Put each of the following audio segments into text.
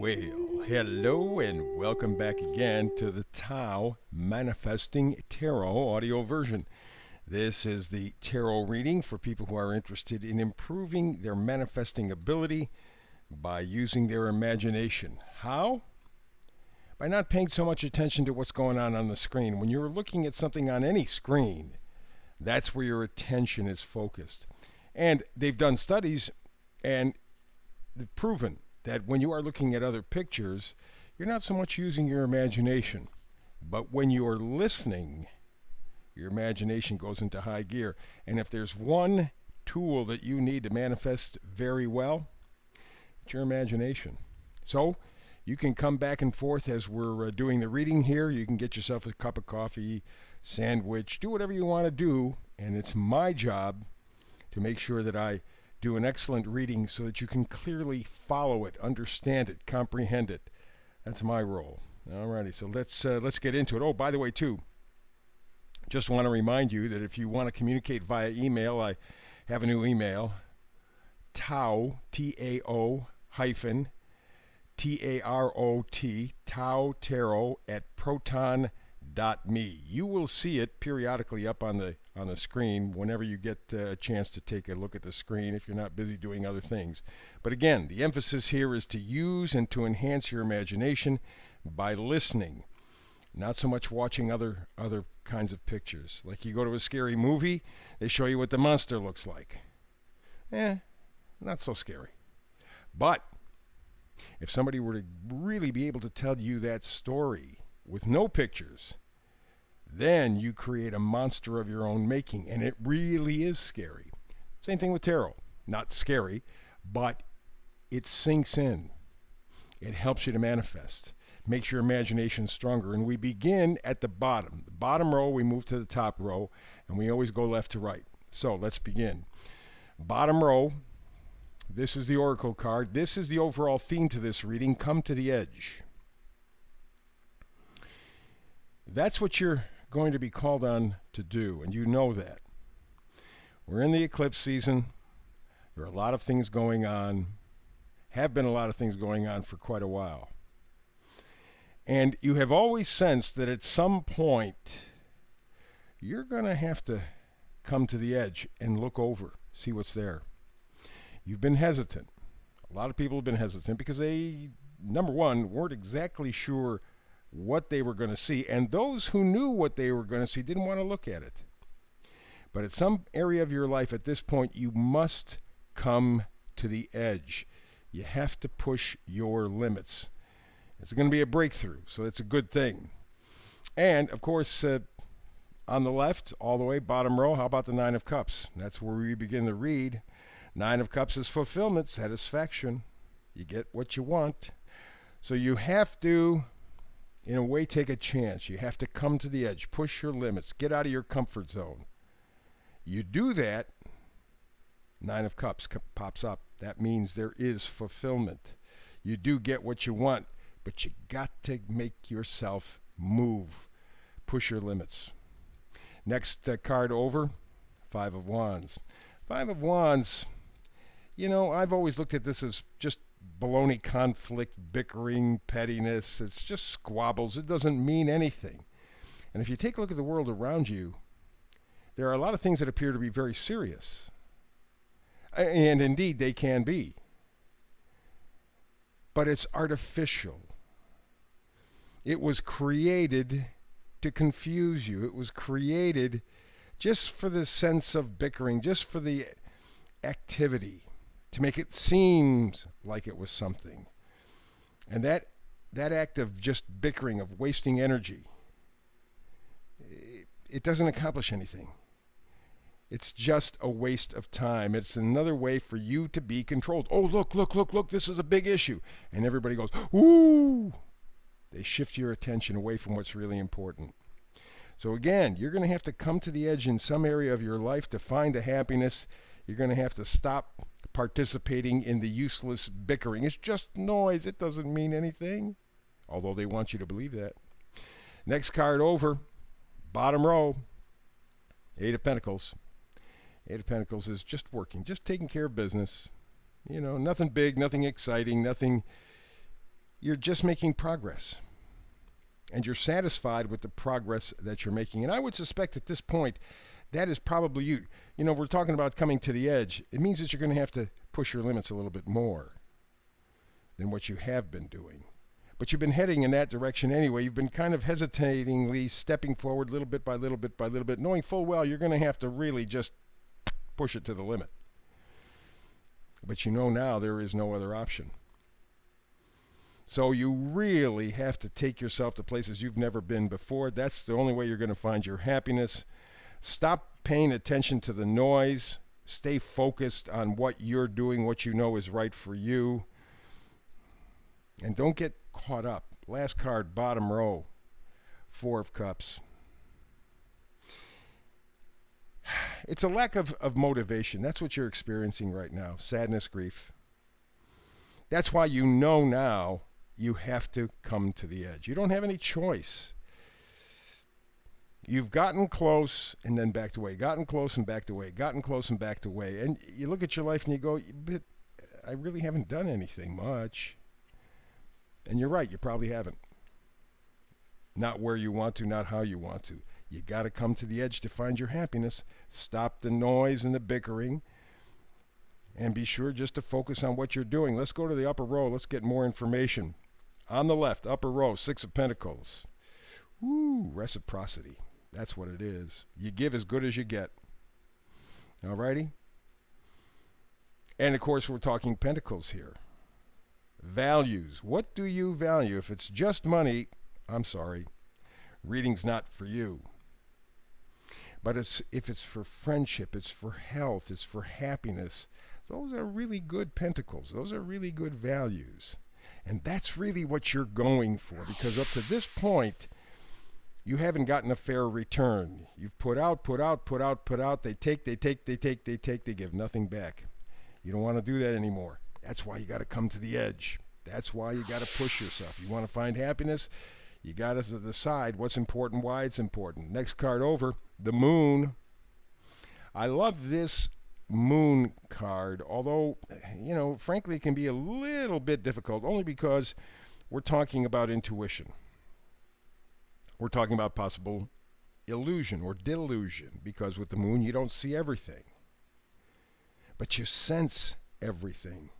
Well, hello and welcome back again to the Tao Manifesting Tarot audio version. This is the tarot reading for people who are interested in improving their manifesting ability by using their imagination. How? By not paying so much attention to what's going on the screen. When you're looking at something on any screen, that's where your attention is focused. And they've done studies and they've proven that when you are looking at other pictures, you're not so much using your imagination. But when you're listening, your imagination goes into high gear. And if there's one tool that you need to manifest very well, it's your imagination. So you can come back and forth as we're doing the reading here. You can get yourself a cup of coffee, sandwich, do whatever you want to do. And it's my job to make sure that I do an excellent reading so that you can clearly follow it, understand it, comprehend it. That's my role. Alrighty, so let's get into it. Oh, by the way, too, just want to remind you that if you want to communicate via email, I have a new email, Tao, T-A-O hyphen T-A-R-O-T, Tao Tarot at proton.me. You will see it periodically up on the screen whenever you get a chance to take a look at the screen if you're not busy doing other things. But again, the emphasis here is to use and to enhance your imagination by listening, not so much watching other kinds of pictures. Like you go to a scary movie, they show you what the monster looks like. Not so scary. But if somebody were to really be able to tell you that story with no pictures, then you create a monster of your own making, and it really is scary. Same thing with tarot. Not scary, but it sinks in. It helps you to manifest, makes your imagination stronger. And we begin at the bottom. The bottom row, we move to the top row, and we always go left to right. So let's begin. Bottom row, this is the oracle card. This is the overall theme to this reading. Come to the edge. That's what you're going to be called on to do, and you know that. We're in the eclipse season. There are a lot of things going on, have been a lot of things going on for quite a while. And you have always sensed that at some point, you're going to have to come to the edge and look over, see what's there. You've been hesitant. A lot of people have been hesitant because they, number one, weren't exactly sure what they were going to see, and those who knew what they were going to see didn't want to look at it. But at some area of your life at this point, you must come to the edge. You have to push your limits. It's going to be a breakthrough, so it's a good thing. And, of course, on the left, all the way, bottom row, how about the Nine of Cups? That's where we begin to read. Nine of Cups is fulfillment, satisfaction. You get what you want. So you have to, in a way, take a chance. You have to come to the edge, push your limits, get out of your comfort zone. You do that, Nine of Cups pops up. That means there is fulfillment. You do get what you want, but you got to make yourself move, push your limits. Next card over, Five of Wands. Five of Wands, you know, I've always looked at this as just baloney, conflict, bickering, pettiness. It's just squabbles. It doesn't mean anything. And if you take a look at the world around you, there are a lot of things that appear to be very serious. And indeed, they can be. But it's artificial. It was created to confuse you. It was created just for the sense of bickering, just for the activity, to make it seem like it was something. And that act of just bickering, of wasting energy, it doesn't accomplish anything. It's just a waste of time. It's another way for you to be controlled. Oh, look, this is a big issue. And everybody goes, ooh. They shift your attention away from what's really important. So again, you're going to have to come to the edge in some area of your life to find the happiness. You're going to have to stop participating in the useless bickering. It's just noise. It doesn't mean anything. Although they want you to believe that. Next card over, bottom row, Eight of Pentacles. Eight of Pentacles is just working, just taking care of business. You know, nothing big, nothing exciting, nothing you're just making progress. And you're satisfied with the progress that you're making. And I would suspect at this point, that is probably you. You know, we're talking about coming to the edge. It means that you're going to have to push your limits a little bit more than what you have been doing. But you've been heading in that direction anyway. You've been kind of hesitatingly stepping forward little bit by little bit by little bit, knowing full well you're going to have to really just push it to the limit. But you know now there is no other option. So you really have to take yourself to places you've never been before. That's the only way you're going to find your happiness. Stop paying attention to the noise. Stay focused on what you're doing, what you know is right for you. And don't get caught up. Last card, bottom row, 4 of Cups. It's a lack of motivation. That's what you're experiencing right now. Sadness, grief. That's why you know now you have to come to the edge. You don't have any choice. You've gotten close and then backed away, gotten close and backed away, gotten close and backed away. And you look at your life and you go, but I really haven't done anything much. And you're right, you probably haven't. Not where you want to, not how you want to. You got to come to the edge to find your happiness. Stop the noise and the bickering. And be sure just to focus on what you're doing. Let's go to the upper row. Let's get more information. On the left, upper row, 6 of Pentacles. Ooh, reciprocity. That's what it is. You give as good as you get. All righty? And, of course, we're talking Pentacles here. Values. What do you value? If it's just money, I'm sorry. Reading's not for you. But if it's for friendship, it's for health, it's for happiness, those are really good pentacles. Those are really good values. And that's really what you're going for, because up to this point, you haven't gotten a fair return. You've put out. They take, they give nothing back. You don't want to do that anymore. That's why you got to come to the edge. That's why you got to push yourself. You want to find happiness? You got to decide what's important, why it's important. Next card over, the Moon. I love this Moon card, although, you know, frankly, it can be a little bit difficult, only because we're talking about intuition. We're talking about possible illusion or delusion, because with the Moon, you don't see everything. But you sense everything.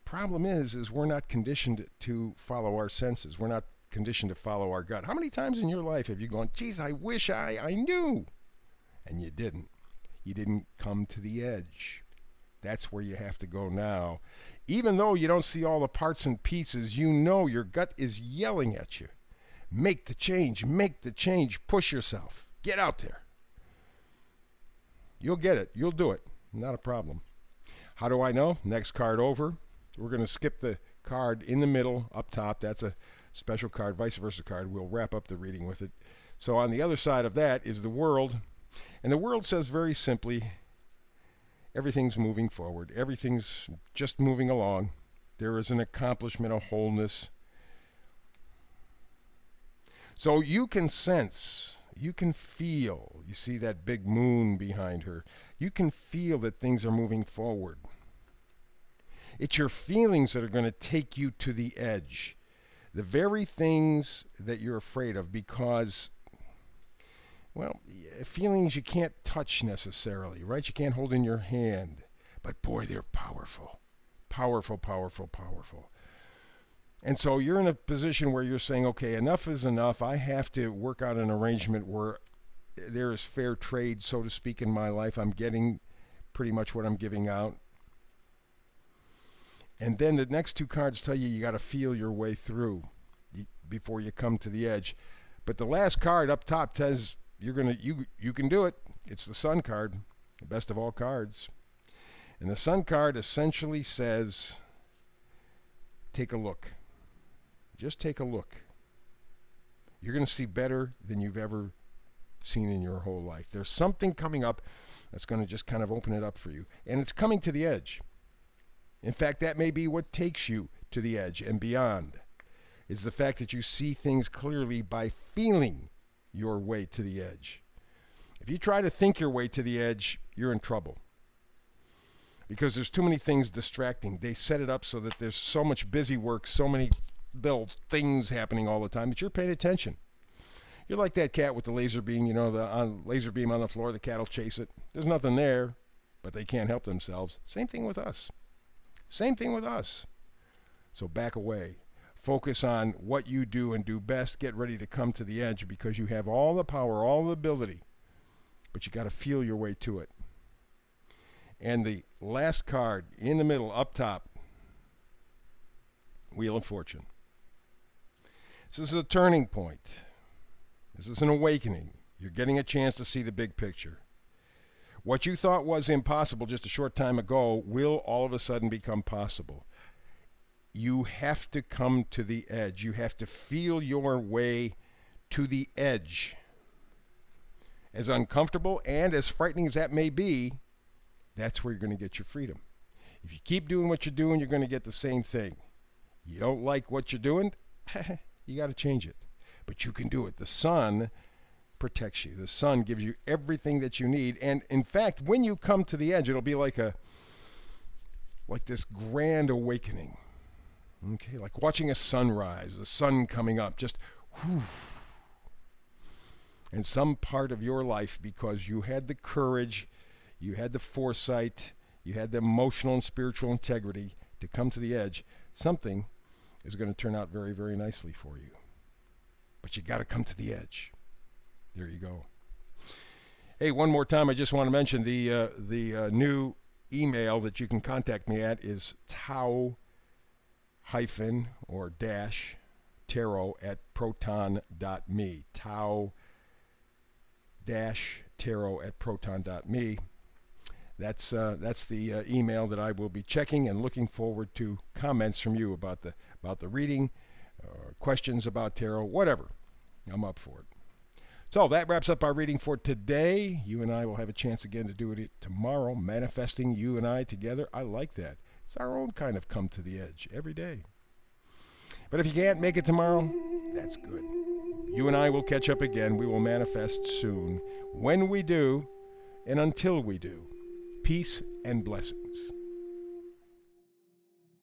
Problem is we're not conditioned to follow our senses. We're not conditioned to follow our gut. How many times in your life have you gone, geez, I wish I knew? And you didn't. You didn't come to the edge. That's where you have to go now. Even though you don't see all the parts and pieces, you know your gut is yelling at you. Make the change, push yourself. Get out there. You'll get it. You'll do it. Not a problem. How do I know? Next card over. We're going to skip the card in the middle, up top. That's a special card, vice versa card. We'll wrap up the reading with it. So on the other side of that is the World. And the World says very simply, everything's moving forward. Everything's just moving along. There is an accomplishment, a wholeness. So you can sense, you can feel, you see that big moon behind her. You can feel that things are moving forward. It's your feelings that are going to take you to the edge. The very things that you're afraid of, because, well, feelings you can't touch necessarily, right? You can't hold in your hand. But boy, they're powerful. Powerful. And so you're in a position where you're saying, okay, enough is enough. I have to work out an arrangement where there is fair trade, so to speak, in my life. I'm getting pretty much what I'm giving out. And then the next 2 cards tell you got to feel your way through before you come to the edge. But the last card up top says you can do it. It's the Sun card, the best of all cards. And the Sun card essentially says, take a look. Just take a look. You're going to see better than you've ever seen in your whole life. There's something coming up that's going to just kind of open it up for you. And it's coming to the edge. In fact, that may be what takes you to the edge and beyond, is the fact that you see things clearly by feeling your way to the edge. If you try to think your way to the edge, you're in trouble, because there's too many things distracting. They set it up so that there's so much busy work, so many little things happening all the time, but you're paying attention. You're like that cat with the laser beam, the laser beam on the floor, the cat will chase it. There's nothing there, but they can't help themselves. Same thing with us. Same thing with us. So back away. Focus on what you do and do best. Get ready to come to the edge because you have all the power, all the ability, but you got to feel your way to it. And the last card in the middle, up top, Wheel of Fortune. This is a turning point. This is an awakening. You're getting a chance to see the big picture. What you thought was impossible just a short time ago will all of a sudden become possible. You have to come to the edge. You have to feel your way to the edge. As uncomfortable and as frightening as that may be, that's where you're going to get your freedom. If you keep doing what you're doing, you're going to get the same thing. You don't like what you're doing, you got to change it. But you can do it. The sun protects you. The sun gives you everything that you need. And in fact, when you come to the edge, it'll be like this grand awakening. Okay, like watching a sunrise, the sun coming up, just whew. And some part of your life, because you had the courage, you had the foresight, you had the emotional and spiritual integrity to come to the edge, something is going to turn out very, very nicely for you. But you got to come to the edge. There you go. Hey, one more time, I just want to mention the new email that you can contact me at is tau- or dash tarot at proton.me. Tau dash tarot at proton.me. That's the email that I will be checking and looking forward to comments from you about the reading, questions about tarot, whatever. I'm up for it. So that wraps up our reading for today. You and I will have a chance again to do it tomorrow, manifesting you and I together. I like that. It's our own kind of come to the edge every day. But if you can't make it tomorrow, that's good. You and I will catch up again. We will manifest soon. When we do, and until we do, peace and blessings.